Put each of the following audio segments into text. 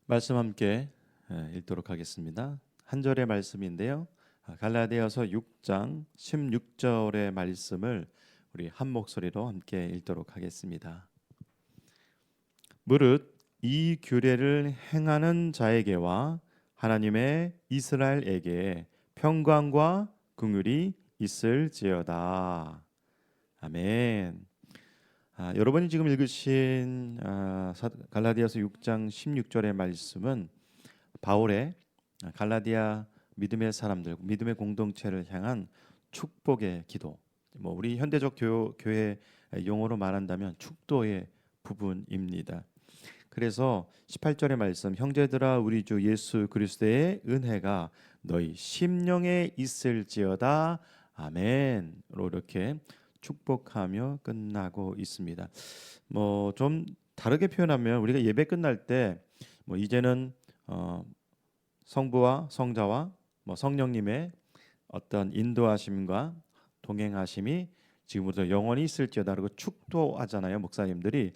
말씀 함께 읽도록 하겠습니다. 한 절의 말씀인데요. 갈라디아서 6장 16절의 말씀을 우리 한 목소리로 함께 읽도록 하겠습니다. 무릇 이 규례를 행하는 자에게와 하나님의 이스라엘에게 평강과 긍휼이 있을지어다. 아멘. 여러분이 지금 읽으신 갈라디아서 6장 16절의 말씀은 바울의 갈라디아 믿음의 사람들, 믿음의 공동체를 향한 축복의 기도, 우리 현대적 교회 용어로 말한다면 축도의 부분입니다. 그래서 18절의 말씀, 형제들아 우리 주 예수 그리스도의 은혜가 너희 심령에 있을지어다. 아멘으로 이렇게 축복하며 끝나고 있습니다. 좀 다르게 표현하면 우리가 예배 끝날 때 이제는 성부와 성자와 성령님의 어떤 인도하심과 동행하심이 지금부터 영원히 있을지어다 라고 축도하잖아요, 목사님들이.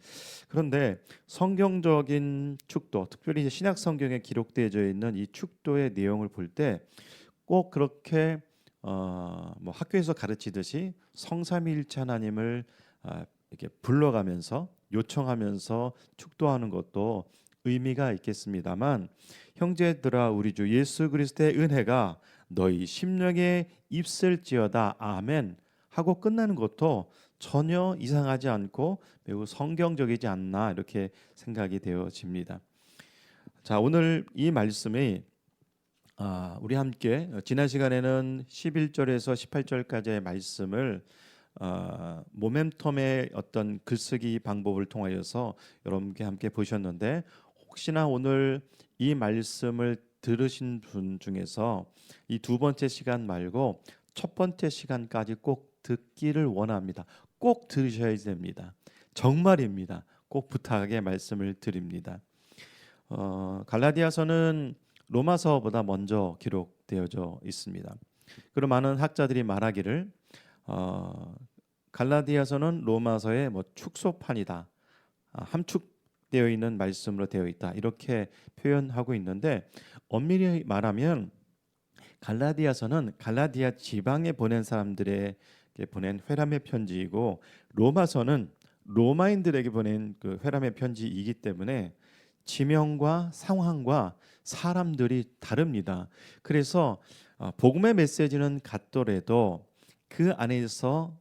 그런데 성경적인 축도, 특별히 이제 신약 성경에 기록되어져 있는 이 축도의 내용을 볼 때 꼭 그렇게 학교에서 가르치듯이 성삼위일체 하나님을 이렇게 불러가면서 요청하면서 축도하는 것도 의미가 있겠습니다만, 형제들아 우리 주 예수 그리스도의 은혜가 너희 심령에 있을지어다. 아멘 하고 끝나는 것도 전혀 이상하지 않고 매우 성경적이지 않나 이렇게 생각이 되어집니다. 자, 오늘 이 말씀이 우리 함께 지난 시간에는 11절에서 18절까지의 말씀을 모멘텀의 어떤 글쓰기 방법을 통하여서 여러분께 함께 보셨는데, 혹시나 오늘 이 말씀을 들으신 분 중에서 이 두 번째 시간 말고 첫 번째 시간까지 꼭 듣기를 원합니다. 꼭 들으셔야 됩니다. 정말입니다. 꼭 부탁의 말씀을 드립니다. 갈라디아서는 로마서보다 먼저 기록되어져 있습니다. 그리고 많은 학자들이 말하기를 갈라디아서는 로마서의 축소판이다, 함축되어 있는 말씀으로 되어 있다, 이렇게 표현하고 있는데, 엄밀히 말하면 갈라디아서는 갈라디아 지방에 보낸 사람들에게 보낸 회람의 편지이고, 로마서는 로마인들에게 보낸 그 회람의 편지이기 때문에 지명과 상황과 사람들이 다릅니다. 그래서 복음의 메시지는 같더라도 그 안에서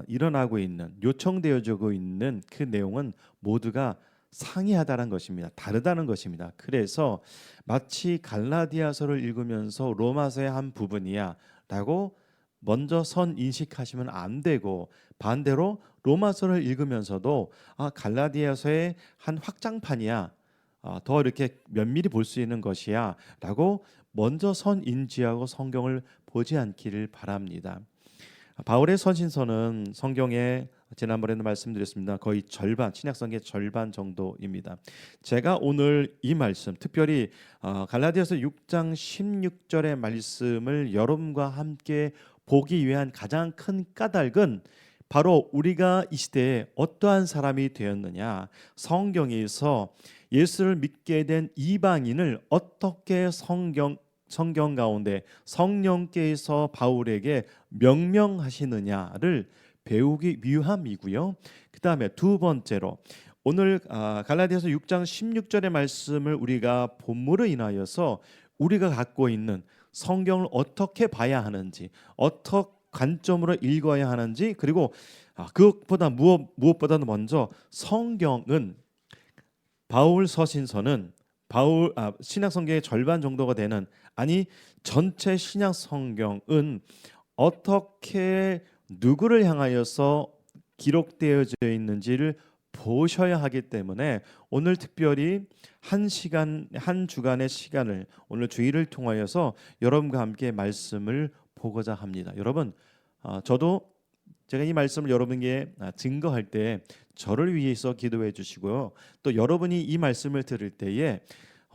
일어나고 있는, 요청되어지고 있는 그 내용은 모두가 상이하다는 것입니다. 다르다는 것입니다. 그래서 마치 갈라디아서를 읽으면서 로마서의 한 부분이야 라고 먼저 선 인식하시면 안 되고, 반대로 로마서를 읽으면서도 갈라디아서의 한 확장판이야, 더 이렇게 면밀히 볼 수 있는 것이야 라고 먼저 선 인지하고 성경을 보지 않기를 바랍니다. 바울의 서신서는 성경에 지난번에도 말씀드렸습니다. 거의 절반, 신약성경의 절반 정도입니다. 제가 오늘 이 말씀, 특별히 갈라디아서 6장 16절의 말씀을 여러분과 함께 보기 위한 가장 큰 까닭은 바로 우리가 이 시대에 어떠한 사람이 되었느냐, 성경에서 예수를 믿게 된 이방인을 어떻게 성경 가운데 성령께서 바울에게 명령하시느냐를 배우기 위함이고요. 그 다음에 두 번째로 오늘 갈라디아서 6장 16절의 말씀을 우리가 본문으로 인하여서 우리가 갖고 있는 성경을 어떻게 봐야 하는지, 어떻게 관점으로 읽어야 하는지, 그리고 그것보다 무엇보다도 먼저 성경은, 바울 서신서는 신약 성경의 절반 정도가 되는, 아니 전체 신약 성경은 어떻게 누구를 향하여서 기록되어져 있는지를 보셔야 하기 때문에 오늘 특별히 한 주간의 시간을, 오늘 주일을 통하여서 여러분과 함께 말씀을 보고자 합니다. 여러분, 저도 제가 이 말씀을 여러분에게 증거할 때 저를 위해서 기도해 주시고요. 또 여러분이 이 말씀을 들을 때에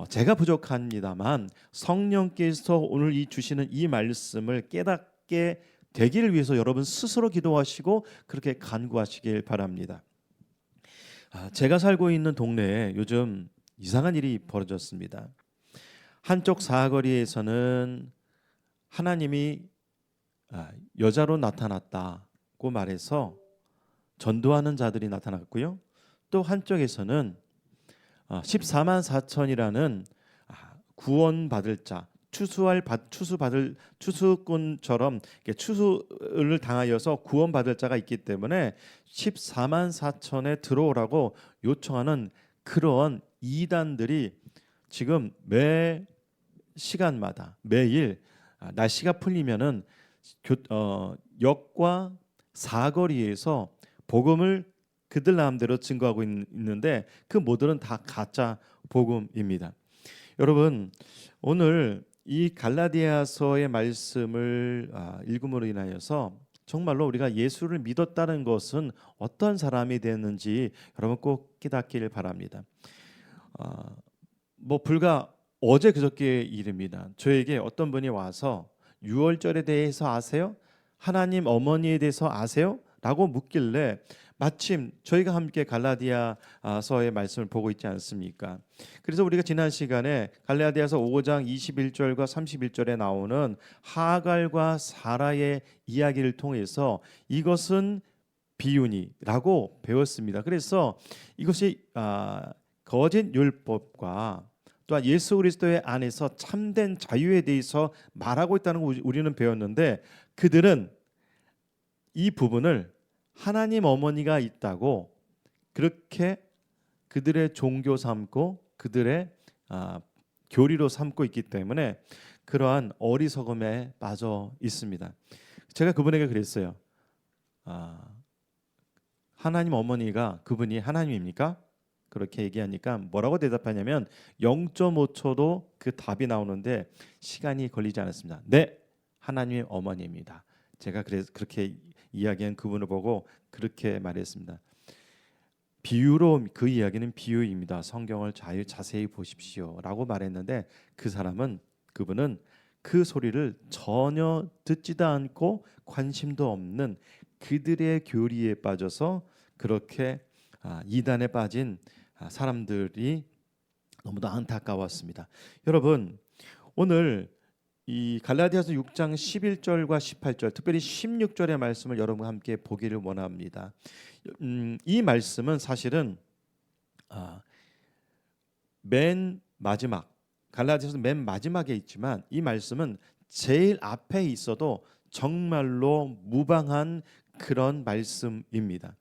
제가 부족합니다만 성령께서 오늘 이 주시는 이 말씀을 깨닫게 되기를 위해서 여러분 스스로 기도하시고 그렇게 간구하시길 바랍니다. 제가 살고 있는 동네에 요즘 이상한 일이 벌어졌습니다. 한쪽 사거리에서는 하나님이 여자로 나타났다고 말해서 전도하는 자들이 나타났고요. 또 한쪽에서는 14만 4천이라는 구원받을 자, 추수꾼처럼 추수를 당하여서 구원받을 자가 있기 때문에 14만 4천에 들어오라고 요청하는 그런 이단들이 지금 매 시간마다 매일 날씨가 풀리면은 역과 사거리에서 복음을 그들 마음대로 증거하고 있는데 그 모두는 다 가짜 복음입니다. 여러분, 오늘 이 갈라디아서의 말씀을 읽음으로 인하여서 정말로 우리가 예수를 믿었다는 것은 어떤 사람이 되는지 여러분 꼭 깨닫기를 바랍니다. 불과 어제 그저께 일입니다. 저에게 어떤 분이 와서 유월절에 대해서 아세요? 하나님 어머니에 대해서 아세요? 라고 묻길래 마침 저희가 함께 갈라디아서의 말씀을 보고 있지 않습니까? 그래서 우리가 지난 시간에 갈라디아서 5장 21절과 31절에 나오는 하갈과 사라의 이야기를 통해서 이것은 비유니라고 배웠습니다. 그래서 이것이 거짓 율법과 또한 예수 그리스도의 안에서 참된 자유에 대해서 말하고 있다는 걸 우리는 배웠는데 그들은 이 부분을 하나님 어머니가 있다고 그렇게 그들의 종교 삼고 그들의 교리로 삼고 있기 때문에 그러한 어리석음에 빠져 있습니다. 제가 그분에게 그랬어요. 하나님 어머니가 그분이 하나님입니까? 그렇게 얘기하니까 뭐라고 대답하냐면 0.5초도 그 답이 나오는데 시간이 걸리지 않았습니다. 네, 하나님의 어머니입니다. 제가 그래서 그렇게 이야기한 그분을 보고 그렇게 말했습니다. 비유로 그 이야기는 비유입니다. 성경을 자세히 보십시오라고 말했는데 그분은 그 소리를 전혀 듣지도 않고 관심도 없는 그들의 교리에 빠져서 그렇게 이단에 빠진 사람들이 너무도 안타까웠습니다. 여러분, 오늘 이 갈라디아서 6장 11절과 18절, 특별히 16절의 말씀을 여러분과 함께 보기를 원합니다. 이 말씀은 사실은 맨 마지막 갈라디아서 맨 마지막에 있지만 이 말씀은 제일 앞에 있어도 정말로 무방한 그런 말씀입니다.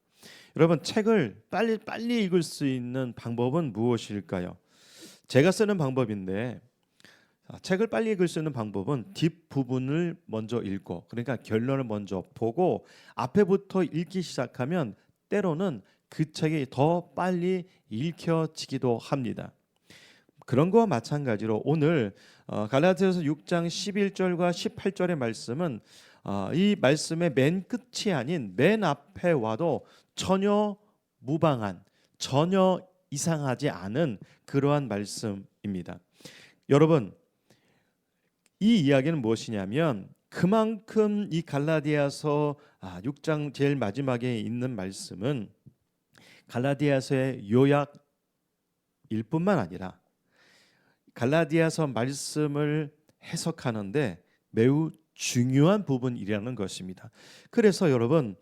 여러분, 책을 빨리 읽을 수 있는 방법은 무엇일까요? 제가 쓰는 방법인데 책을 빨리 읽을 수 있는 방법은 뒷부분을 먼저 읽고 그러니까 결론을 먼저 보고 앞에부터 읽기 시작하면 때로는 그 책이 더 빨리 읽혀지기도 합니다. 그런 거와 마찬가지로 오늘 갈라디아서 6장 11절과 18절의 말씀은 이 말씀의 맨 끝이 아닌 맨 앞에 와도 전혀 무방한, 전혀 이상하지 않은 그러한 말씀입니다. 여러분, 이 이야기는 무엇이냐면 그만큼 이 갈라디아서 6장 제일 마지막에 있는 말씀은 갈라디아서의 요약일 뿐만 아니라 갈라디아서 말씀을 해석하는데 매우 중요한 부분이라는 것입니다. 그래서 여러분,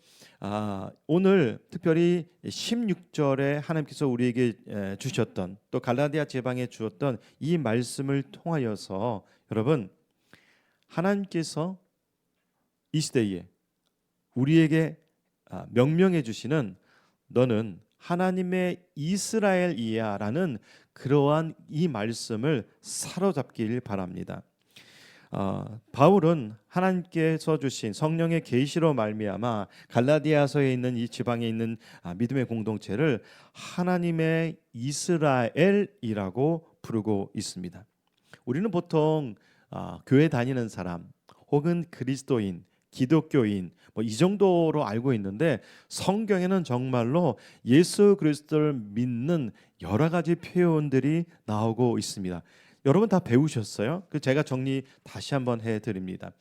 오늘 특별히 16절에 하나님께서 우리에게 주셨던 또 갈라디아 제방에 주었던 이 말씀을 통하여서 여러분, 하나님께서 이 시대에 우리에게 명령해 주시는 너는 하나님의 이스라엘이야라는 그러한 이 말씀을 사로잡길 바랍니다. 바울은 하나님께서 주신 성령의 계시로 말미암아 갈라디아서에 있는 이 지방에 있는 믿음의 공동체를 하나님의 이스라엘이라고 부르고 있습니다. 우리는 보통 교회 다니는 사람 혹은 그리스도인, 기독교인 이 정도로 알고 있는데 성경에는 정말로 예수 그리스도를 믿는 여러 가지 표현들이 나오고 있습니다. 여러분 다 배우셨어요? 제가 정리 다시 한번 해드립니다.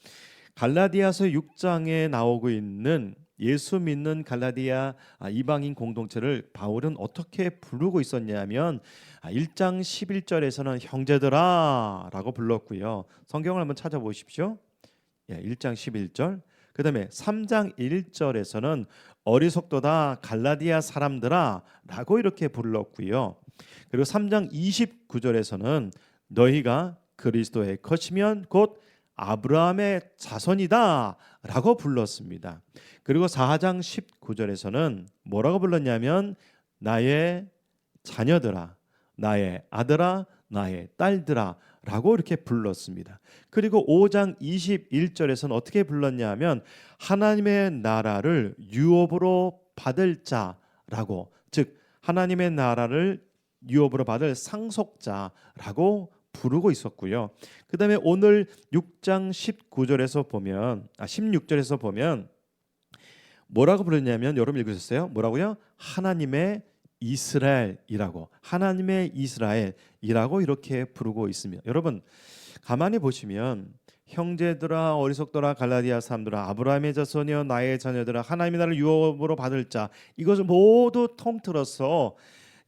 갈라디아서 6장에 나오고 있는 예수 믿는 갈라디아 이방인 공동체를 바울은 어떻게 부르고 있었냐면 1장 11절에서는 형제들아 라고 불렀고요. 성경을 한번 찾아보십시오. 1장 11절. 그 다음에 3장 1절에서는 어리석도다 갈라디아 사람들아 라고 이렇게 불렀고요. 그리고 3장 29절에서는 너희가 그리스도의 것이면 곧 아브라함의 자손이다 라고 불렀습니다. 그리고 4장 19절에서는 뭐라고 불렀냐면 나의 자녀들아, 나의 아들아, 나의 딸들아 라고 이렇게 불렀습니다. 그리고 5장 21절에서는 어떻게 불렀냐면 하나님의 나라를 유업으로 받을 자라고, 즉 하나님의 나라를 유업으로 받을 상속자라고 부르고 있었고요. 그 다음에 오늘 6장 19절에서 보면 16절에서 보면 뭐라고 부르냐면 여러분 읽으셨어요? 뭐라고요? 하나님의 이스라엘이라고, 하나님의 이스라엘이라고 이렇게 부르고 있습니다. 여러분 가만히 보시면 형제들아 어리석더라 갈라디아 사람들아 아브라함의 자손이여 나의 자녀들아 하나님의 나라를 유업으로 받을 자, 이것을 모두 통틀어서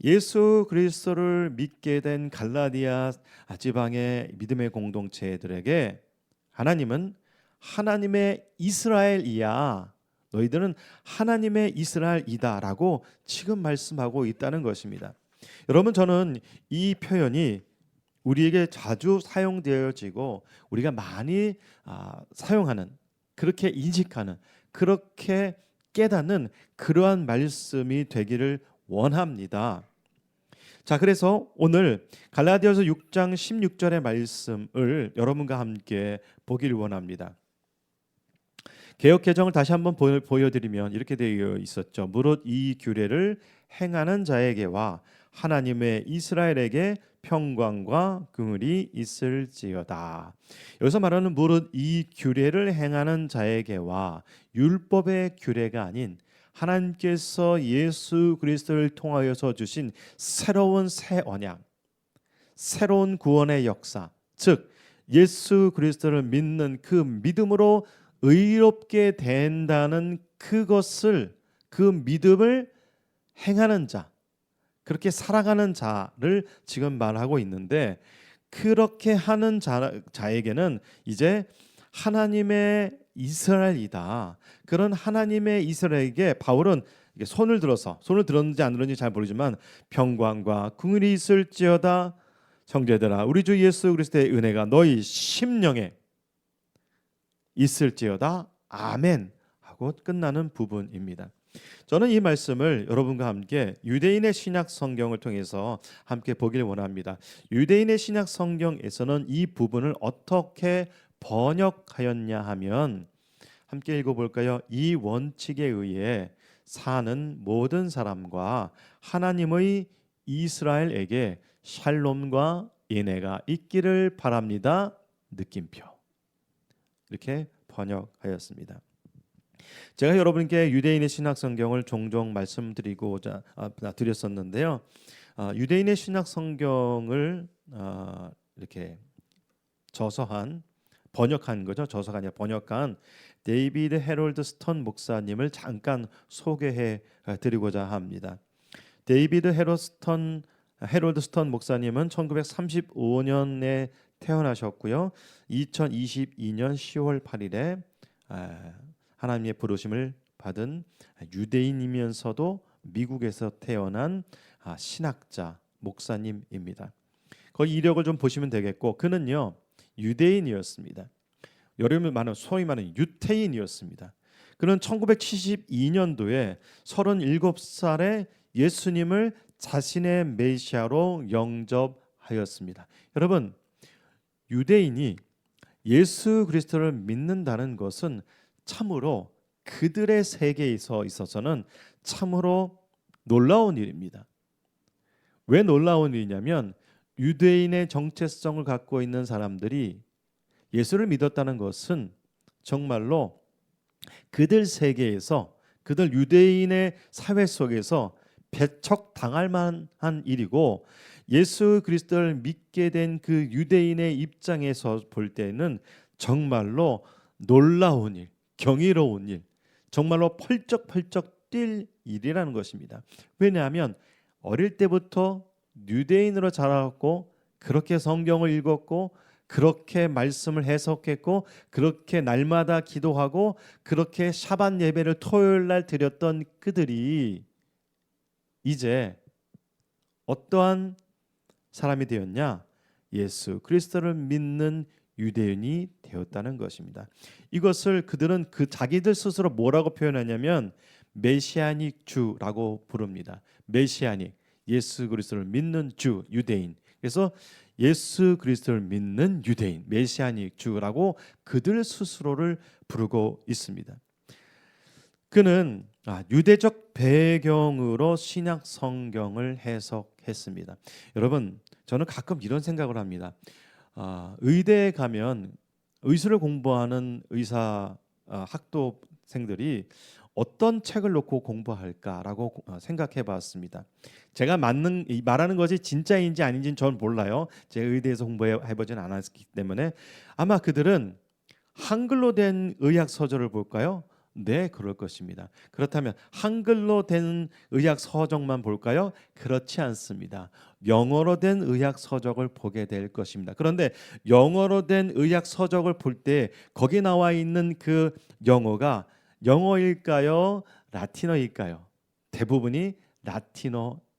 예수 그리스도를 믿게 된 갈라디아 지방의 믿음의 공동체들에게 하나님은 하나님의 이스라엘이야, 너희들은 하나님의 이스라엘이다라고 지금 말씀하고 있다는 것입니다. 여러분 저는 이 표현이 우리에게 자주 사용되어지고 우리가 많이 사용하는, 그렇게 인식하는, 그렇게 깨닫는 그러한 말씀이 되기를 원합니다. 자, 그래서 오늘 갈라디아서 6장 16절의 말씀을 여러분과 함께 보기를 원합니다. 개역 개정을 다시 한번 보여드리면 이렇게 되어 있었죠. 무릇 이 규례를 행하는 자에게와 하나님의 이스라엘에게 평강과 긍휼이 있을지어다. 여기서 말하는 무릇 이 규례를 행하는 자에게와 율법의 규례가 아닌 하나님께서 예수 그리스도를 통하여서 주신 새로운 새 언약, 새로운 구원의 역사, 즉 예수 그리스도를 믿는 그 믿음으로 의롭게 된다는 그것을, 그 믿음을 행하는 자, 그렇게 살아가는 자를 지금 말하고 있는데, 그렇게 하는 자에게는 이제 하나님의 이스라엘이다. 그런 하나님의 이스라엘에게 바울은 손을 들었는지 안 들었는지 잘 모르지만 평강과 긍휼이 있을지어다. 형제들아 우리 주 예수 그리스도의 은혜가 너희 심령에 있을지어다. 아멘 하고 끝나는 부분입니다. 저는 이 말씀을 여러분과 함께 유대인의 신약 성경을 통해서 함께 보길 원합니다. 유대인의 신약 성경에서는 이 부분을 어떻게 번역하였냐 하면 함께 읽어볼까요? 이 원칙에 의해 사는 모든 사람과 하나님의 이스라엘에게 샬롬과 인애가 있기를 바랍니다. 느낌표. 이렇게 번역하였습니다. 제가 여러분께 유대인의 신약 성경을 종종 말씀드리고자 드렸었는데요. 유대인의 신약 성경을 이렇게 번역한 거죠. 저서가 아니라 번역한 데이비드 해롤드 스턴 목사님을 잠깐 소개해 드리고자 합니다. 데이비드 해롤드 스턴 목사님은 1935년에 태어나셨고요. 2022년 10월 8일에 하나님의 부르심을 받은 유대인이면서도 미국에서 태어난 신학자 목사님입니다. 거기 이력을 좀 보시면 되겠고, 그는요 유대인이었습니다. 여러분 소위 말하는 유태인이었습니다. 그는 1972년도에 37살에 예수님을 자신의 메시아로 영접하였습니다. 여러분 유대인이 예수 그리스도를 믿는다는 것은 참으로 그들의 세계에 있어서는 참으로 놀라운 일입니다. 왜 놀라운 일이냐면 유대인의 정체성을 갖고 있는 사람들이 예수를 믿었다는 것은 정말로 그들 세계에서, 그들 유대인의 사회 속에서 배척당할 만한 일이고, 예수 그리스도를 믿게 된 그 유대인의 입장에서 볼 때는 정말로 놀라운 일, 경이로운 일, 정말로 펄쩍펄쩍 뛸 일이라는 것입니다. 왜냐하면 어릴 때부터 유대인으로 자라왔고 그렇게 성경을 읽었고 그렇게 말씀을 해석했고 그렇게 날마다 기도하고 그렇게 샤bat 예배를 토요일 날 드렸던 그들이 이제 어떠한 사람이 되었냐? 예수 그리스도를 믿는 유대인이 되었다는 것입니다. 이것을 그들은 그 자기들 스스로 뭐라고 표현하냐면 메시아닉 주라고 부릅니다. 메시아닉, 예수 그리스도를 믿는 주, 유대인. 그래서 예수 그리스도를 믿는 유대인, 메시아닉 주라고 그들 스스로를 부르고 있습니다. 그는 유대적 배경으로 신약 성경을 해석했습니다. 여러분, 저는 가끔 이런 생각을 합니다. 의대에 가면 의술을 공부하는 의사 학도생들이 어떤 책을 놓고 공부할까라고 생각해 봤습니다. 제가 말하는 것이 진짜인지 아닌지는 저는 몰라요. 제가 의대에서 공부해 보진 않았기 때문에 아마 그들은 한글로 된 의학 서적을 볼까요? 네, 그럴 것입니다. 그렇다면 한글로 된 의학 서적만 볼까요? 그렇지 않습니다. 영어로 된 의학 서적을 보게 될 것입니다. 그런데 영어로 된 의학 서적을 볼 때 거기 나와 있는 그 영어가 영어일까요? 라틴어일까요? 대부분이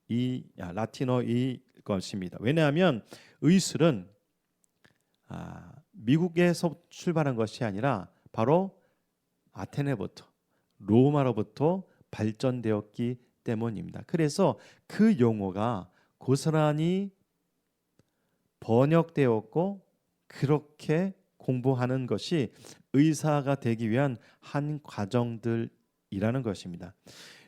라틴어일 것입니다. 왜냐하면 의술은 미국에서 출발한 것이 아니라 바로 아테네부터 로마로부터 발전되었기 때문입니다. 그래서 그 용어가 고스란히 번역되었고 그렇게 공부하는 것이 의사가 되기 위한 한 과정들이라는 것입니다.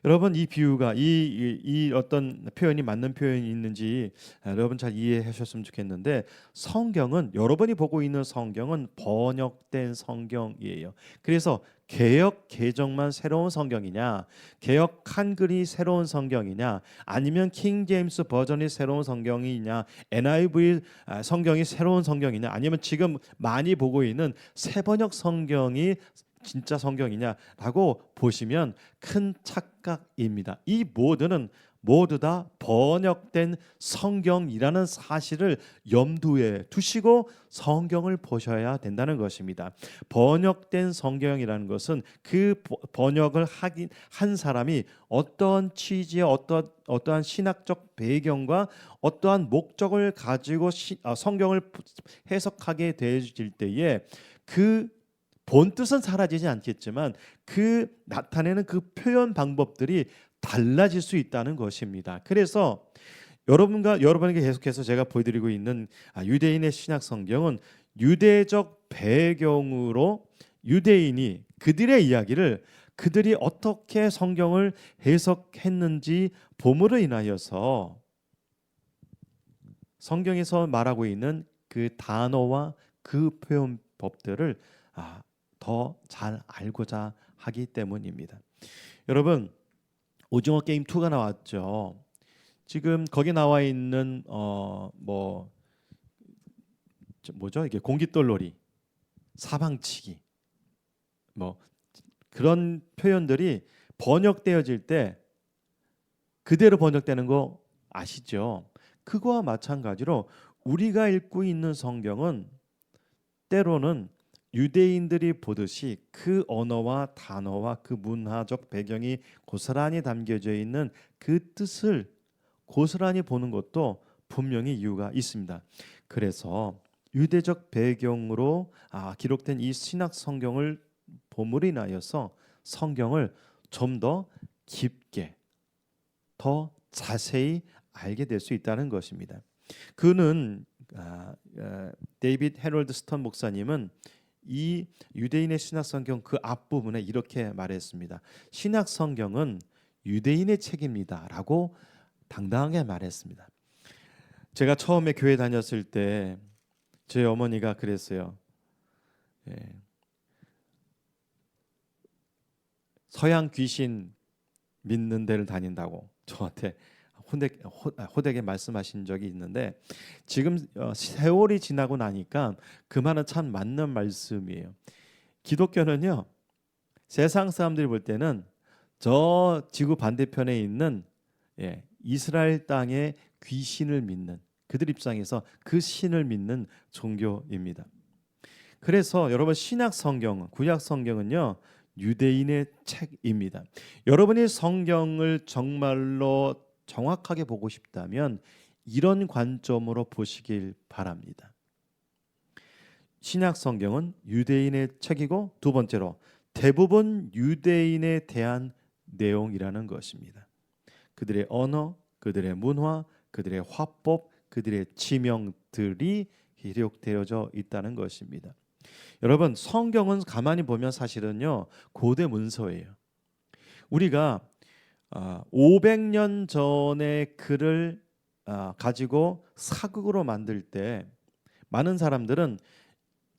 여러분 이 비유가 이 어떤 표현이 맞는 표현이 있는지 여러분 잘 이해하셨으면 좋겠는데 성경은 여러분이 보고 있는 성경은 번역된 성경이에요. 그래서 개역 개정만 새로운 성경이냐, 개역 한글이 새로운 성경이냐, 아니면 킹 제임스 버전이 새로운 성경이냐, NIV 성경이 새로운 성경이냐, 아니면 지금 많이 보고 있는 새번역 성경이 진짜 성경이냐라고 보시면 큰 착각입니다. 이 모두 다 번역된 성경이라는 사실을 염두에 두시고 성경을 보셔야 된다는 것입니다. 번역된 성경이라는 것은 그 번역을 한 사람이 어떠한 취지의 어떠한 신학적 배경과 어떠한 목적을 가지고 성경을 해석하게 되어질 때에 그 본뜻은 사라지지 않겠지만 그 나타내는 그 표현 방법들이 달라질 수 있다는 것입니다. 그래서 여러분에게 계속해서 제가 보여드리고 있는 유대인의 신약 성경은 유대적 배경으로 유대인이 그들의 이야기를 그들이 어떻게 성경을 해석했는지 봄으로 인하여서 성경에서 말하고 있는 그 단어와 그 표현법들을 더 잘 알고자 하기 때문입니다. 여러분 오징어 게임 2가 나왔죠. 지금 거기 나와 있는 뭐죠? 이게 공깃돌놀이, 사방치기, 뭐 그런 표현들이 번역되어질 때 그대로 번역되는 거 아시죠? 그거와 마찬가지로 우리가 읽고 있는 성경은 때로는 유대인들이 보듯이 그 언어와 단어와 그 문화적 배경이 고스란히 담겨져 있는 그 뜻을 고스란히 보는 것도 분명히 이유가 있습니다. 그래서 유대적 배경으로 기록된 이 신약 성경을 봄으로 인하여서 성경을 좀 더 깊게 더 자세히 알게 될 수 있다는 것입니다. 그는 데이빗 해롤드 스턴 목사님은 이 유대인의 신약 성경 그 앞부분에 이렇게 말했습니다. 신약 성경은 유대인의 책입니다라고 당당하게 말했습니다. 제가 처음에 교회 다녔을 때 제 어머니가 그랬어요. 서양 귀신 믿는 데를 다닌다고 저한테 호되게 말씀하신 적이 있는데 지금 세월이 지나고 나니까 그 말은 참 맞는 말씀이에요. 기독교는요 세상 사람들이 볼 때는 저 지구 반대편에 있는 이스라엘 땅의 귀신을 믿는, 그들 입장에서 그 신을 믿는 종교입니다. 그래서 여러분, 신약 성경, 구약 성경은요 유대인의 책입니다. 여러분이 성경을 정말로 정확하게 보고 싶다면 이런 관점으로 보시길 바랍니다. 신약 성경은 유대인의 책이고, 두 번째로 대부분 유대인에 대한 내용이라는 것입니다. 그들의 언어, 그들의 문화, 그들의 화법, 그들의 지명들이 기록되어져 있다는 것입니다. 여러분, 성경은 가만히 보면 사실은요 고대 문서예요. 우리가 500년 전의 글을 가지고 사극으로 만들 때 많은 사람들은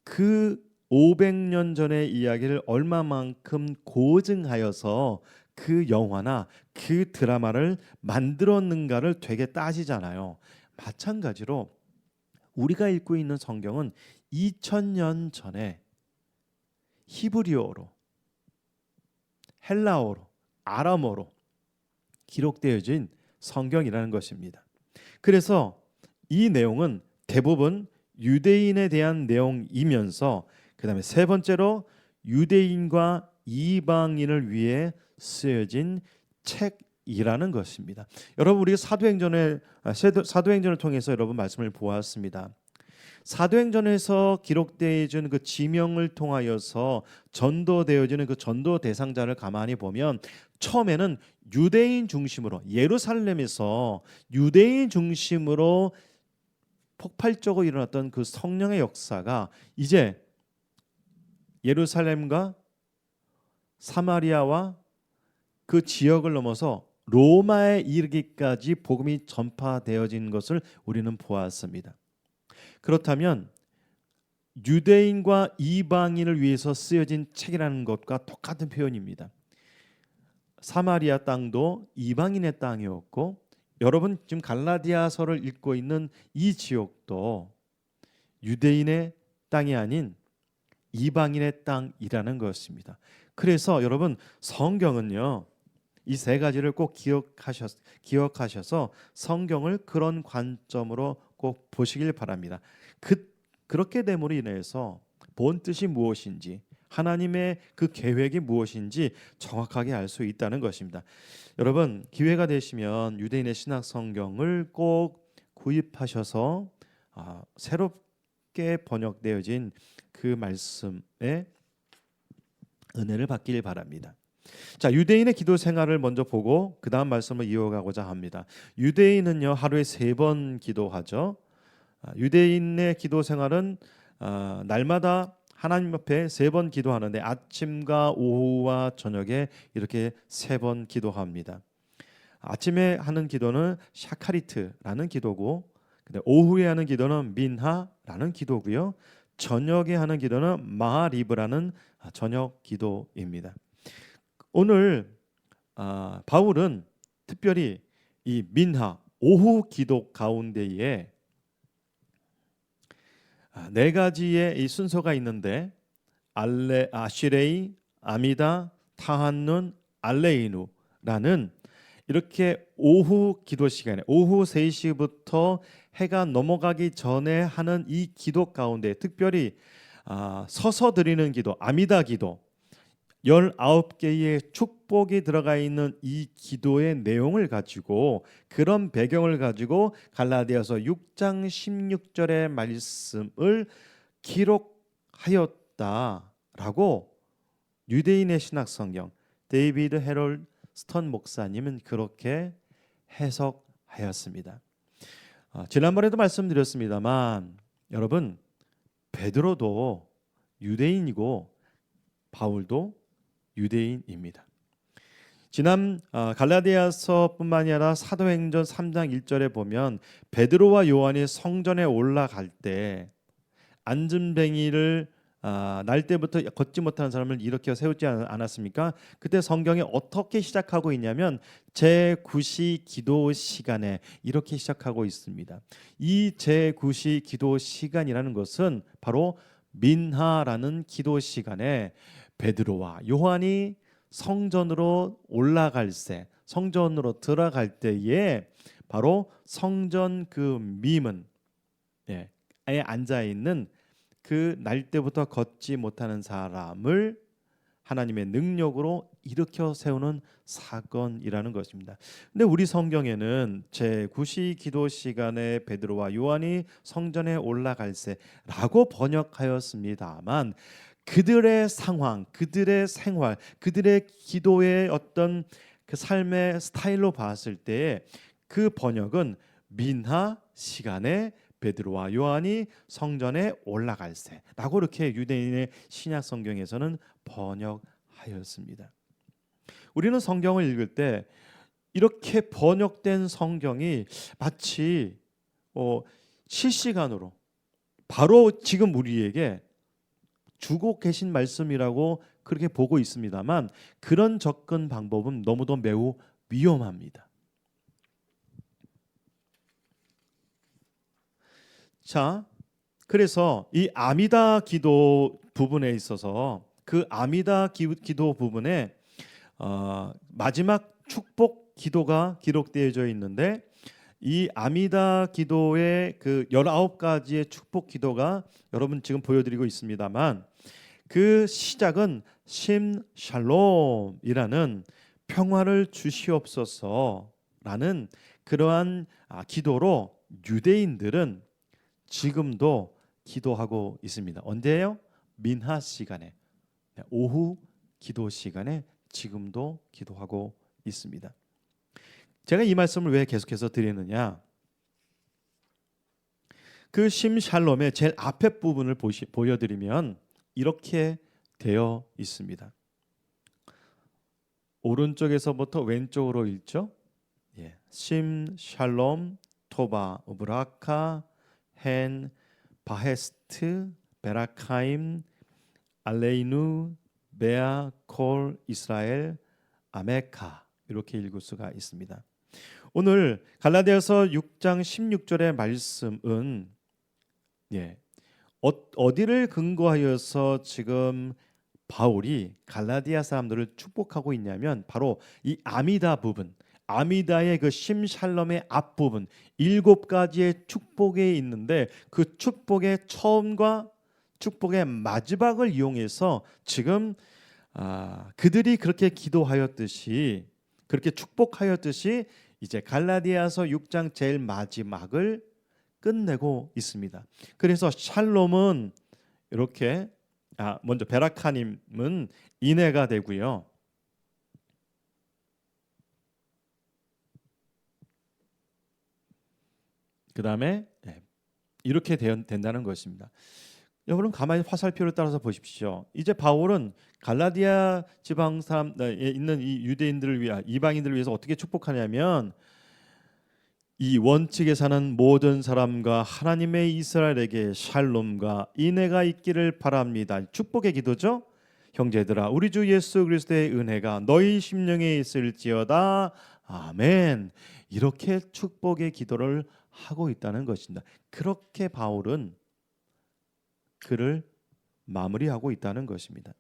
그 500년 전의 이야기를 얼마만큼 고증하여서 그 영화나 그 드라마를 만들었는가를 되게 따지잖아요. 마찬가지로 우리가 읽고 있는 성경은 2000년 전에 히브리어로, 헬라어로, 아람어로 기록되어진 성경이라는 것입니다. 그래서 이 내용은 대부분 유대인에 대한 내용이면서, 그 다음에 세 번째로 유대인과 이방인을 위해 쓰여진 책이라는 것입니다. 여러분, 우리 사도행전을 통해서 여러분 말씀을 보았습니다. 사도행전에서 기록되어진 그 지명을 통하여서 전도되어지는 그 전도 대상자를 가만히 보면 처음에는 유대인 중심으로, 예루살렘에서 유대인 중심으로 폭발적으로 일어났던 그 성령의 역사가 이제 예루살렘과 사마리아와 그 지역을 넘어서 로마에 이르기까지 복음이 전파되어진 것을 우리는 보았습니다. 그렇다면 유대인과 이방인을 위해서 쓰여진 책이라는 것과 똑같은 표현입니다. 사마리아 땅도 이방인의 땅이었고, 여러분 지금 갈라디아서를 읽고 있는 이 지역도 유대인의 땅이 아닌 이방인의 땅이라는 것입니다. 그래서 여러분, 성경은요 이 세 가지를 꼭 기억하셔서 성경을 그런 관점으로 꼭 보시길 바랍니다. 그렇게 됨으로 인해서 본 뜻이 무엇인지, 하나님의 그 계획이 무엇인지 정확하게 알 수 있다는 것입니다. 여러분, 기회가 되시면 유대인의 신약 성경을 꼭 구입하셔서 새롭게 번역되어진 그 말씀의 은혜를 받길 바랍니다. 자, 유대인의 기도 생활을 먼저 보고 그 다음 말씀을 이어가고자 합니다. 유대인은요 하루에 3번 기도하죠. 유대인의 기도 생활은 날마다 하나님 앞에 3번 기도하는데, 아침과 오후와 저녁에 이렇게 3번 기도합니다. 아침에 하는 기도는 샤카리트라는 기도고, 오후에 하는 기도는 민하라는 기도고요. 저녁에 하는 기도는 마하리브라는 저녁 기도입니다. 오늘 바울은 특별히 이 민하, 오후 기도 가운데에 4가지의 이 순서가 있는데, 아시레이, 아미다, 타한눈, 알레이누라는 이렇게 오후 기도 시간에 오후 3시부터 해가 넘어가기 전에 하는 이 기도 가운데 특별히 서서 드리는 기도, 아미다 기도, 19개의 축복이 들어가 있는 이 기도의 내용을 가지고, 그런 배경을 가지고 갈라디아서 6장 16절의 말씀을 기록하였다라고 유대인의 신학 성경 데이비드 헤롤 스턴 목사님은 그렇게 해석하였습니다. 지난번에도 말씀드렸습니다만 여러분, 베드로도 유대인이고 바울도 유대인입니다. 지난 갈라디아서뿐만이 아니라 사도행전 3장 1절에 보면 베드로와 요한이 성전에 올라갈 때 앉은뱅이를 날 때부터 걷지 못하는 사람을 일으켜 세우지 않았습니까? 그때 성경에 어떻게 시작하고 있냐면 제9시 기도 시간에 이렇게 시작하고 있습니다. 이 제9시 기도 시간이라는 것은 바로 민하라는 기도 시간에 베드로와 요한이 성전으로 올라갈새, 성전으로 들어갈 때에 바로 성전 그 미문, 에 앉아 있는 그 날 때부터 걷지 못하는 사람을 하나님의 능력으로 일으켜 세우는 사건이라는 것입니다. 근데 우리 성경에는 제9시 기도 시간에 베드로와 요한이 성전에 올라갈새라고 번역하였습니다만 그들의 상황, 그들의 생활, 그들의 기도의 어떤 그 삶의 스타일로 봤을 때 그 번역은 민하 시간에 베드로와 요한이 성전에 올라갈새라고 이렇게 유대인의 신약 성경에서는 번역하였습니다. 우리는 성경을 읽을 때 이렇게 번역된 성경이 마치 실시간으로 바로 지금 우리에게 주고 계신 말씀이라고 그렇게 보고 있습니다만 그런 접근 방법은 너무도 매우 위험합니다. 자, 그래서 이 아미다 기도 부분에 있어서 그 아미다 기도 부분에 마지막 축복 기도가 기록되어져 있는데 이 아미다 기도의 그 19가지의 축복 기도가 여러분 지금 보여드리고 있습니다만 그 시작은 심샬롬이라는 평화를 주시옵소서라는 그러한 기도로 유대인들은 지금도 기도하고 있습니다. 언제예요? 민하 시간에, 오후 기도 시간에 지금도 기도하고 있습니다. 제가 이 말씀을 왜 계속해서 드리느냐? 그 심샬롬의 제일 앞에 부분을 보여드리면 이렇게 되어 있습니다. 오른쪽에서부터 왼쪽으로 읽죠. 심샬롬 토바 우브라카 헨 바헤스트 베라카임 알레이누 베아 콜 이스라엘 아메카 이렇게 읽을 수가 있습니다. 오늘 갈라디아서 6장 16절의 말씀은 어디를 근거하여서 지금 바울이 갈라디아 사람들을 축복하고 있냐면 바로 이 아미다 부분, 아미다의 그 심샬롬의 앞부분 7가지의 축복에 있는데 그 축복의 처음과 축복의 마지막을 이용해서 지금 그들이 그렇게 기도하였듯이 그렇게 축복하였듯이 이제 갈라디아서 6장 제일 마지막을 끝내고 있습니다. 그래서 샬롬은 이렇게 먼저 베라카님은 인해가 되고요. 그 다음에 이렇게 된다는 것입니다. 여러분 가만히 화살표를 따라서 보십시오. 이제 바울은 갈라디아 지방 사람에 있는 이 유대인들을 위해 이방인들을 위해서 어떻게 축복하냐면 이 원칙에 사는 모든 사람과 하나님의 이스라엘에게 샬롬과 인애가 있기를 바랍니다. 축복의 기도죠. 형제들아 우리 주 예수 그리스도의 은혜가 너희 심령에 있을지어다. 아멘. 이렇게 축복의 기도를 하고 있다는 것입니다. 그렇게 바울은 그를 마무리하고 있다는 것입니다.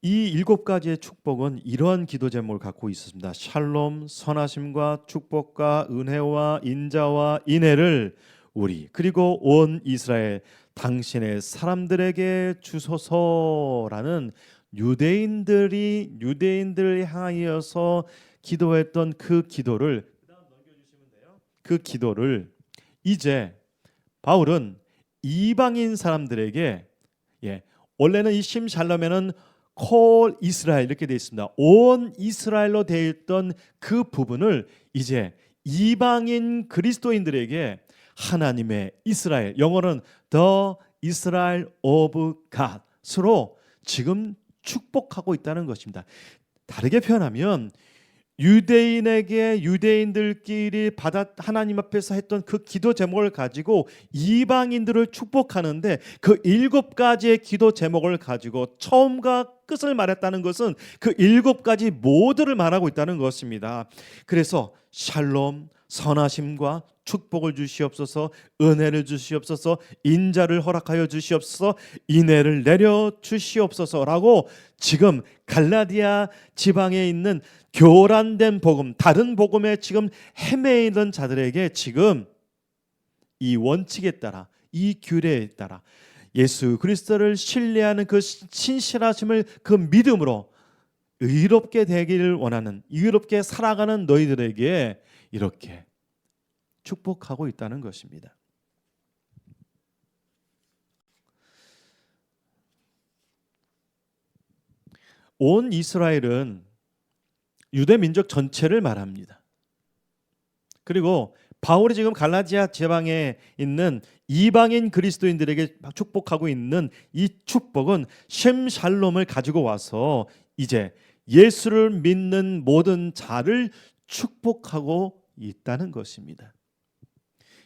이 7가지의 축복은 이러한 기도 제목을 갖고 있습니다. 샬롬, 선하심과 축복과 은혜와 인자와 인애를 우리 그리고 온 이스라엘 당신의 사람들에게 주소서라는 유대인들을 향하여서 기도했던 그 기도를 그 기도를 이제 바울은 이방인 사람들에게 원래는 이 심샬롬에는 콜 이스라엘 이렇게 되어 있습니다. 온 이스라엘로 되어 있던 그 부분을 이제 이방인 그리스도인들에게 하나님의 이스라엘, 영어로는 The Israel of God으로 지금 축복하고 있다는 것입니다. 다르게 표현하면 유대인에게 유대인들끼리 하나님 앞에서 했던 그 기도 제목을 가지고 이방인들을 축복하는데 그 7가지의 기도 제목을 가지고 처음과 끝을 말했다는 것은 그 7가지 모두를 말하고 있다는 것입니다. 그래서 샬롬, 선하심과 축복을 주시옵소서, 은혜를 주시옵소서, 인자를 허락하여 주시옵소서, 인애를 내려 주시옵소서라고 지금 갈라디아 지방에 있는 교란된 복음, 다른 복음에 지금 헤매이던 자들에게 지금 이 원칙에 따라, 이 규례에 따라 예수 그리스도를 신뢰하는 그 신실하심을 그 믿음으로 의롭게 되기를 원하는, 의롭게 살아가는 너희들에게 이렇게 축복하고 있다는 것입니다. 온 이스라엘은 유대 민족 전체를 말합니다. 그리고 바울이 지금 갈라디아 지방에 있는 이방인 그리스도인들에게 축복하고 있는 이 축복은 셴샬롬을 가지고 와서 이제 예수를 믿는 모든 자를 축복하고 있다는 것입니다.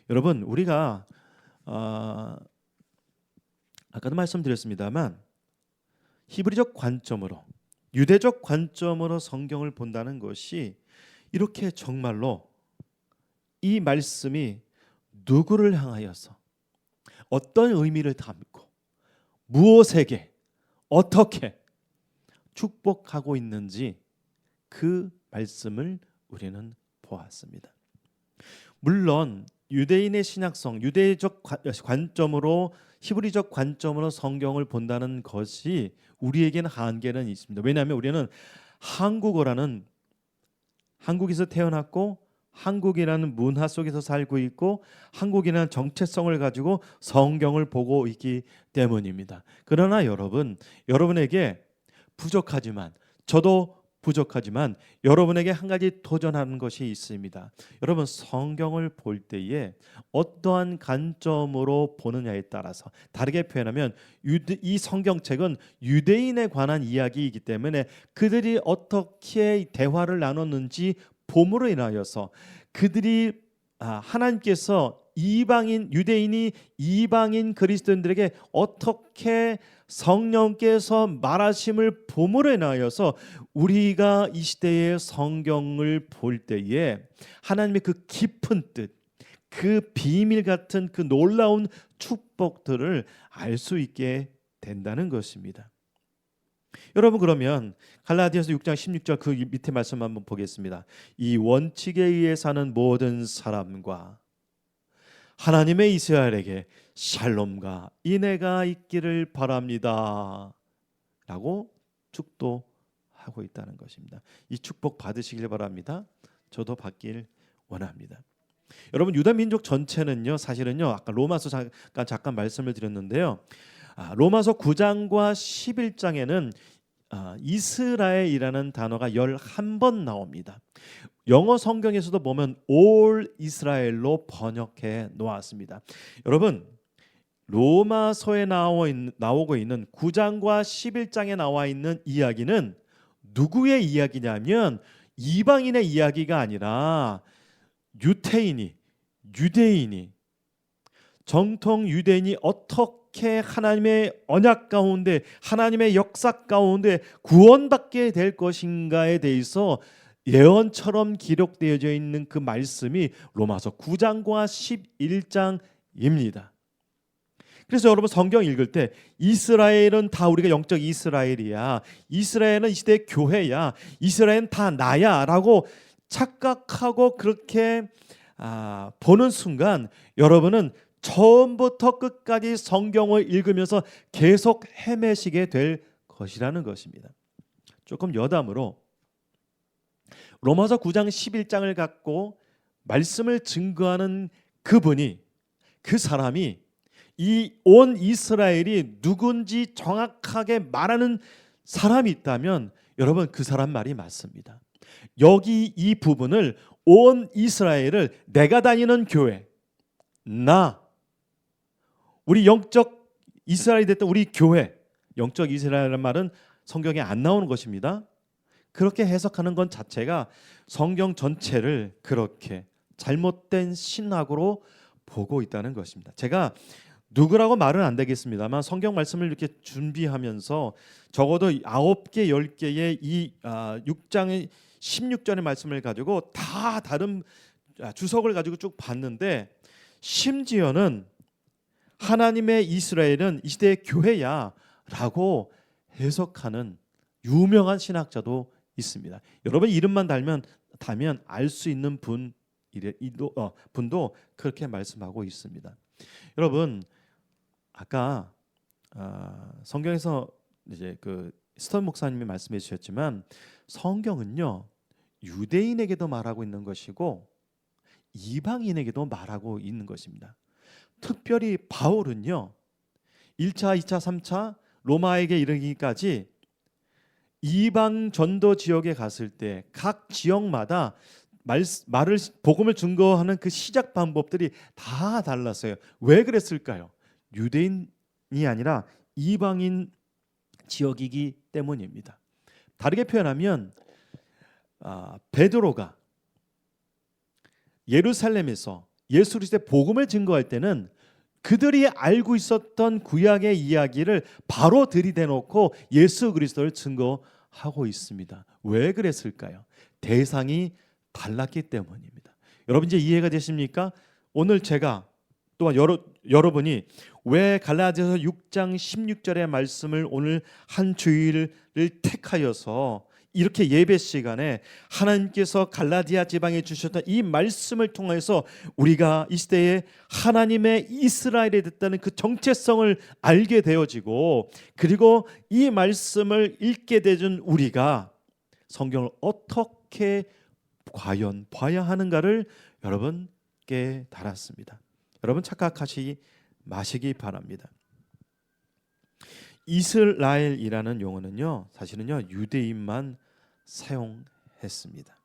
여러분, 우리가 아까도 말씀드렸습니다만 히브리적 관점으로, 유대적 관점으로 성경을 본다는 것이 이렇게 정말로 이 말씀이 누구를 향하여서 어떤 의미를 담고 무엇에게 어떻게 축복하고 있는지 그 말씀을 우리는 보았습니다. 물론 유대인의 신약성, 유대적 관점으로, 히브리적 관점으로 성경을 본다는 것이 우리에게는 한계는 있습니다. 왜냐하면 우리는 한국어라는, 한국에서 태어났고 한국이라는 문화 속에서 살고 있고 한국이라는 정체성을 가지고 성경을 보고 있기 때문입니다. 그러나 여러분에게 부족하지만, 저도 부족하지만 여러분에게 한 가지 도전하는 것이 있습니다. 여러분, 성경을 볼 때에 어떠한 관점으로 보느냐에 따라서, 다르게 표현하면 이 성경책은 유대인에 관한 이야기이기 때문에 그들이 어떻게 대화를 나눴는지 봄으로 인하여서 그들이 하나님께서 유대인이 이방인 그리스도인들에게 어떻게 성령께서 말하심을 봄으로 인하여서 우리가 이 시대의 성경을 볼 때에 하나님의 그 깊은 뜻, 그 비밀 같은 그 놀라운 축복들을 알 수 있게 된다는 것입니다. 여러분, 그러면 갈라디아서 6장 16절 그 밑에 말씀 한번 보겠습니다. 이 원칙에 의해 사는 모든 사람과 하나님의 이스라엘에게 샬롬과 인애가 있기를 바랍니다 라고 축도하고 있다는 것입니다. 이 축복 받으시길 바랍니다. 저도 받길 원합니다. 여러분, 유다 민족 전체는요, 사실은요, 아까 로마서 잠깐 말씀을 드렸는데요, 로마서 9장과 11장에는 이스라엘이라는 단어가 11번 나옵니다. 영어 성경에서도 보면 all 이스라엘로 번역해 놓았습니다. 여러분, 로마서에 나오고 있는 9장과 11장에 나와 있는 이야기는 누구의 이야기냐면 이방인의 이야기가 아니라 유대인이 정통 유대인이 어떻게 하나님의 언약 가운데, 하나님의 역사 가운데 구원받게 될 것인가에 대해서 예언처럼 기록되어져 있는 그 말씀이 로마서 9장과 11장입니다. 그래서 여러분, 성경 읽을 때 이스라엘은 다 우리가 영적 이스라엘이야, 이스라엘은 이 시대의 교회야, 이스라엘은 다 나야 라고 착각하고 그렇게 보는 순간 여러분은 처음부터 끝까지 성경을 읽으면서 계속 헤매시게 될 것이라는 것입니다. 조금 여담으로 로마서 9장 11장을 갖고 말씀을 증거하는 그 사람이 이 온 이스라엘이 누군지 정확하게 말하는 사람이 있다면 여러분, 그 사람 말이 맞습니다. 여기 이 부분을, 온 이스라엘을, 내가 다니는 교회, 우리 영적 이스라엘이 됐던 우리 교회, 영적 이스라엘이라는 말은 성경에 안 나오는 것입니다. 그렇게 해석하는 것 자체가 성경 전체를 그렇게 잘못된 신학으로 보고 있다는 것입니다. 제가 누구라고 말은 안 되겠습니다만 성경 말씀을 이렇게 준비하면서 적어도 9개, 10개의 이 6장의 16절의 말씀을 가지고 다 다른 주석을 가지고 쭉 봤는데 심지어는 하나님의 이스라엘은 이 시대의 교회야라고 해석하는 유명한 신학자도 있습니다. 여러분 이름만 달면 알 수 있는 분도 그렇게 말씀하고 있습니다. 여러분 아까 성경에서 이제 그 스턴 목사님이 말씀해 주셨지만 성경은요 유대인에게도 말하고 있는 것이고 이방인에게도 말하고 있는 것입니다. 특별히 바울은요 1차, 2차, 3차 로마에게 이르기까지 이방 전도 지역에 갔을 때 각 지역마다 복음을 증거하는 그 시작 방법들이 다 달랐어요. 왜 그랬을까요? 유대인이 아니라 이방인 지역이기 때문입니다. 다르게 표현하면 베드로가 예루살렘에서 예수 그리스도의 복음을 증거할 때는 그들이 알고 있었던 구약의 이야기를 바로 들이대놓고 예수 그리스도를 증거하고 있습니다. 왜 그랬을까요? 대상이 달랐기 때문입니다. 여러분 이제 이해가 되십니까? 오늘 제가 또한 여러분이 왜 갈라디아서 6장 16절의 말씀을 오늘 한 주일을 택하여서 이렇게 예배 시간에 하나님께서 갈라디아 지방에 주셨던 이 말씀을 통해서 우리가 이 시대에 하나님의 이스라엘이 됐다는 그 정체성을 알게 되어지고 그리고 이 말씀을 읽게 되준 우리가 성경을 어떻게 과연 봐야 하는가를 여러분께 달았습니다. 여러분 착각하시기 마시기 바랍니다. 이스라엘이라는 용어는요 사실은요 유대인만 사용했습니다.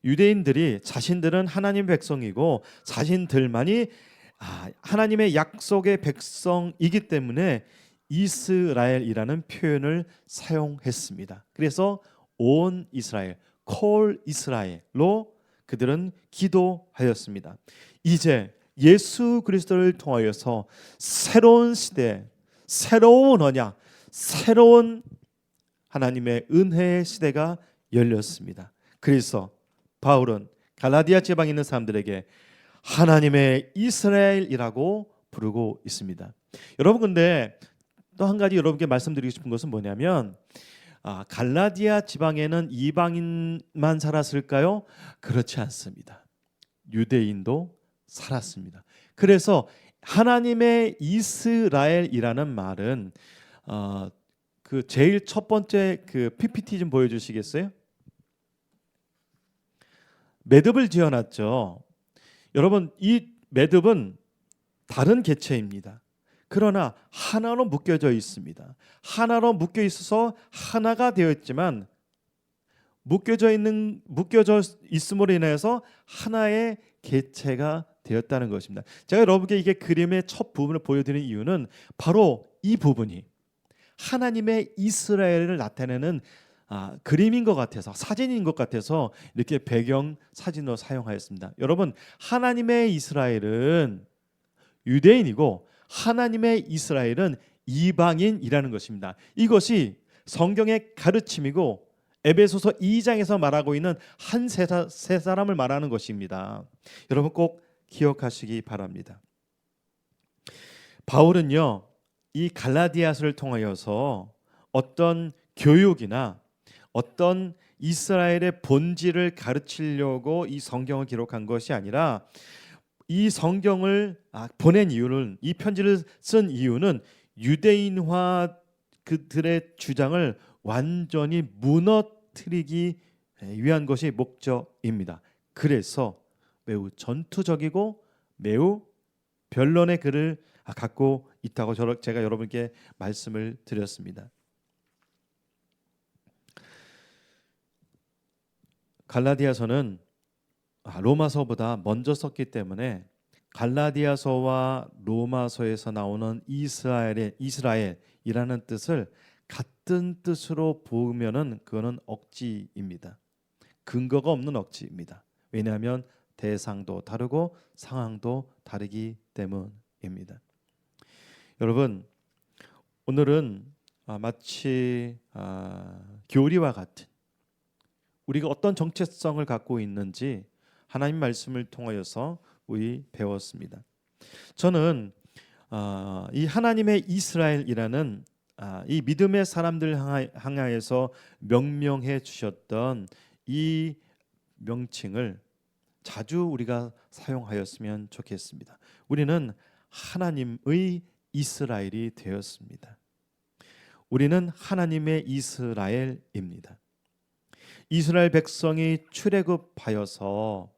유대인들이 자신들은 하나님의 백성이고 자신들만이 하나님의 약속의 백성이기 때문에 이스라엘이라는 표현을 사용했습니다. 그래서 온 이스라엘, 콜 이스라엘로 그들은 기도하였습니다. 이제 예수 그리스도를 통하여서 새로운 시대, 새로운 언약, 새로운 하나님의 은혜의 시대가 열렸습니다. 그래서 바울은 갈라디아 지방에 있는 사람들에게 하나님의 이스라엘이라고 부르고 있습니다. 여러분 근데 또 한 가지 여러분께 말씀드리고 싶은 것은 뭐냐면 갈라디아 지방에는 이방인만 살았을까요? 그렇지 않습니다. 유대인도 살았습니다. 그래서 하나님의 이스라엘이라는 말은 그 제일 첫 번째 그 PPT 좀 보여주시겠어요? 매듭을 지어놨죠. 여러분 이 매듭은 다른 개체입니다. 그러나 하나로 묶여져 있습니다. 하나로 묶여 있어서 하나가 되어 있지만 묶여져 있음으로 인해서 하나의 개체가 되었다는 것입니다. 제가 여러분께 이게 그림의 첫 부분을 보여드리는 이유는 바로 이 부분이 하나님의 이스라엘을 나타내는 그림인 것 같아서 사진인 것 같아서 이렇게 배경 사진으로 사용하였습니다. 여러분 하나님의 이스라엘은 유대인이고 하나님의 이스라엘은 이방인이라는 것입니다. 이것이 성경의 가르침이고 에베소서 2장에서 말하고 있는 한 세 사람을 말하는 것입니다. 여러분 꼭 기억하시기 바랍니다. 바울은요 이 갈라디아서를 통하여서 어떤 교육이나 어떤 이스라엘의 본질을 가르치려고 이 성경을 기록한 것이 아니라 이 성경을 보낸 이유는 이 편지를 쓴 이유는 유대인화 그들의 주장을 완전히 무너뜨리기 위한 것이 목적입니다. 그래서 매우 전투적이고 매우 변론의 글을 갖고 있다고 제가 여러분께 말씀을 드렸습니다. 갈라디아서는 로마서보다 먼저 썼기 때문에 갈라디아서와 로마서에서 나오는 이스라엘이라는 뜻을 같은 뜻으로 보면은 그거는 억지입니다. 근거가 없는 억지입니다. 왜냐하면 대상도 다르고 상황도 다르기 때문입니다. 여러분 오늘은 마치 교리와 같은 우리가 어떤 정체성을 갖고 있는지 하나님 말씀을 통하여서 우리 배웠습니다. 저는 이 하나님의 이스라엘이라는 이 믿음의 사람들 향하여서 명명해 주셨던 이 명칭을 자주 우리가 사용하였으면 좋겠습니다. 우리는 하나님의 이스라엘이 되었습니다. 우리는 하나님의 이스라엘입니다. 이스라엘 백성이 출애굽하여서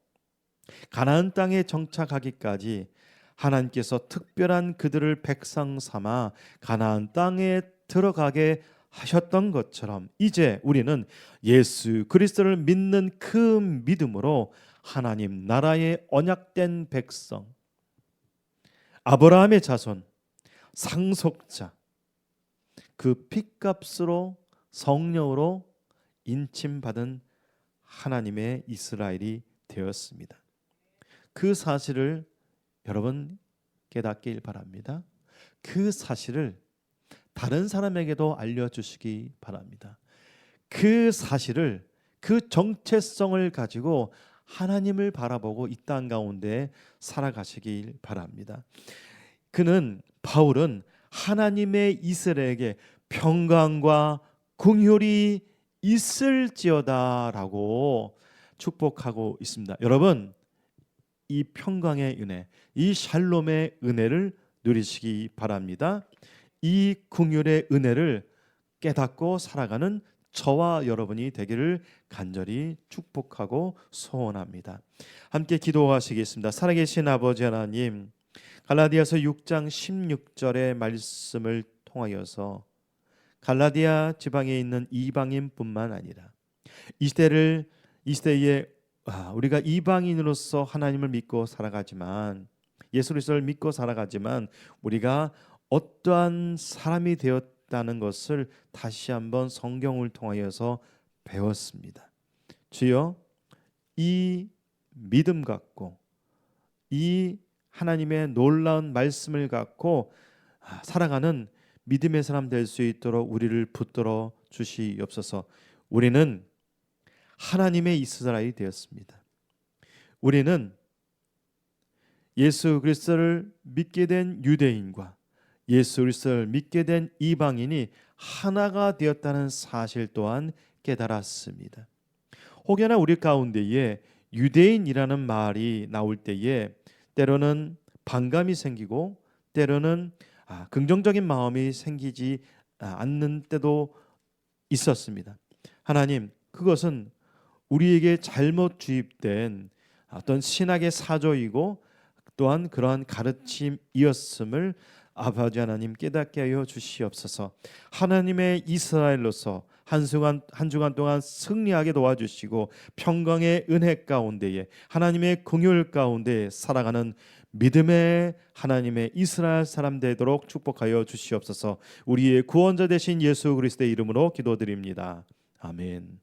가나안 땅에 정착하기까지 하나님께서 특별한 그들을 백성 삼아 가나안 땅에 들어가게 하셨던 것처럼 이제 우리는 예수 그리스도를 믿는 그 믿음으로 하나님 나라의 언약된 백성, 아브라함의 자손, 상속자, 그 핏값으로 성령으로 인침받은 하나님의 이스라엘이 되었습니다. 그 사실을 여러분 깨닫길 바랍니다. 그 사실을 다른 사람에게도 알려주시기 바랍니다. 그 사실을, 그 정체성을 가지고 하나님을 바라보고 이 땅 가운데 살아가시길 바랍니다. 바울은 하나님의 이스라엘에게 평강과 긍휼이 있을지어다라고 축복하고 있습니다. 여러분, 이 평강의 은혜, 이 샬롬의 은혜를 누리시기 바랍니다. 이 긍휼의 은혜를 깨닫고 살아가는 저와 여러분이 되기를 간절히 축복하고 소원합니다. 함께 기도하시겠습니다. 살아계신 아버지 하나님, 갈라디아서 6장 16절의 말씀을 통하여서 갈라디아 지방에 있는 이방인뿐만 아니라 이 시대에 우리가 이방인으로서 하나님을 믿고 살아가지만, 예수 그리스도를 믿고 살아가지만 우리가 어떠한 사람이 되었다는 것을 다시 한번 성경을 통하여서 배웠습니다. 주여, 이 믿음 갖고 이 하나님의 놀라운 말씀을 갖고 살아가는 믿음의 사람 될 수 있도록 우리를 붙들어 주시옵소서. 우리는 하나님의 이스라엘이 되었습니다. 우리는 예수 그리스도를 믿게 된 유대인과 예수 그리스도를 믿게 된 이방인이 하나가 되었다는 사실 또한 깨달았습니다. 혹여나 우리 가운데에 유대인이라는 말이 나올 때에 때로는 반감이 생기고 때로는 긍정적인 마음이 생기지 않는 때도 있었습니다. 하나님, 그것은 우리에게 잘못 주입된 어떤 신학의 사조이고 또한 그러한 가르침이었음을 아버지 하나님 깨닫게 하여 주시옵소서. 하나님의 이스라엘로서 한 주간 동안 승리하게 도와주시고 평강의 은혜 가운데에 하나님의 긍휼 가운데 살아가는 믿음의 하나님의 이스라엘 사람 되도록 축복하여 주시옵소서. 우리의 구원자 되신 예수 그리스도의 이름으로 기도드립니다. 아멘.